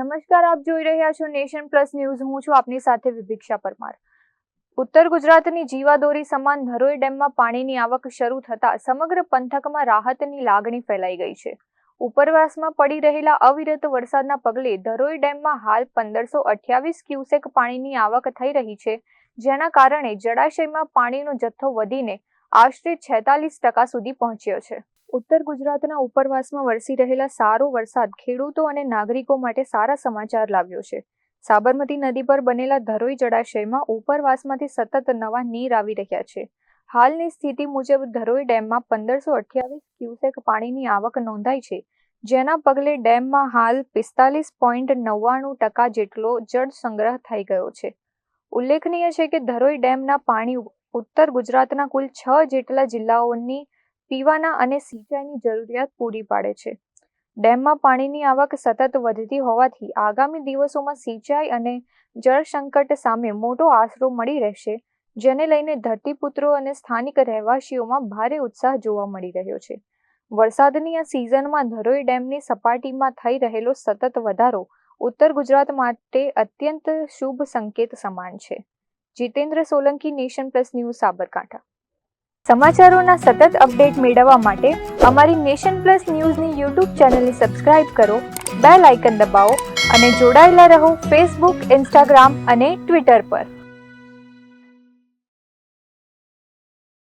નમસ્કાર, આપ જોઈ રહ્યા છો નેશન પ્લસ ન્યૂઝ. હું છું આપની સાથે વિભિક્ષા પરમાર. ઉત્તર ગુજરાતની જીવાદોરી સમાન ધરોઈ ડેમમાં પાણીની આવક શરૂ થતા સમગ્ર પંથકમાં રાહતની લાગણી ફેલાઈ ગઈ છે. ઉપરવાસમાં પડી રહેલા અવિરત વરસાદના પગલે ધરોઈ ડેમમાં હાલ 1528 ક્યુસેક પાણીની આવક થઈ રહી છે, જેના કારણે જળાશયમાં પાણીનો જથ્થો વધીને આશરે 46% સુધી પહોંચ્યો છે. ઉત્તર ગુજરાતના ઉપરવાસમાં વરસી રહેલા સારો વરસાદ ખેડૂતો અને નાગરિકો માટે સારા સમાચાર લાવ્યો છે. સાબરમતી નદી પર બનેલા ધરોઈ જળાશયમાં ઉપરવાસમાંથી સતત નવા નીર આવી રહ્યા છે. હાલની સ્થિતિ મુજબ ધરોઈ ડેમમાં 1528 ક્યુસેક પાણીની આવક નોંધાઈ છે, જેના પગલે ડેમમાં હાલ 45.99% જેટલો જળ સંગ્રહ થઈ ગયો છે. ઉલ્લેખનીય છે કે ધરોઈ ડેમના પાણી ઉત્તર ગુજરાતના કુલ 6 જેટલા જિલ્લાઓની પીવાના અને સિંચાઈની જરૂરિયાત પૂરી પાડે છે. ડેમમાં પાણીની આવક સતત વધતી હોવાથી આગામી દિવસોમાં સિંચાઈ અને જળ સંકટ સામે મોટો આશરો મળી રહેશે, જેને લઈને ધરતીપુત્રો અને સ્થાનિક રહેવાસીઓમાં ભારે ઉત્સાહ જોવા મળી રહ્યો છે. વરસાદની આ સિઝનમાં ધરોઈ ડેમની સપાટીમાં થઈ રહેલો સતત વધારો ઉત્તર ગુજરાત માટે અત્યંત શુભ સંકેત સમાન છે. Jitendra Solanki, Nation Plus News, Sabarkantha. સમાચારોના સતત અપડેટ મેળવવા માટે અમારી નેશન પ્લસ ન્યૂઝની યુટ્યુબ ચેનલને સબસ્ક્રાઇબ કરો, બેલ આઇકન દબાવો અને જોડાયેલા રહો ફેસબુક, ઇન્સ્ટાગ્રામ અને ટ્વિટર પર.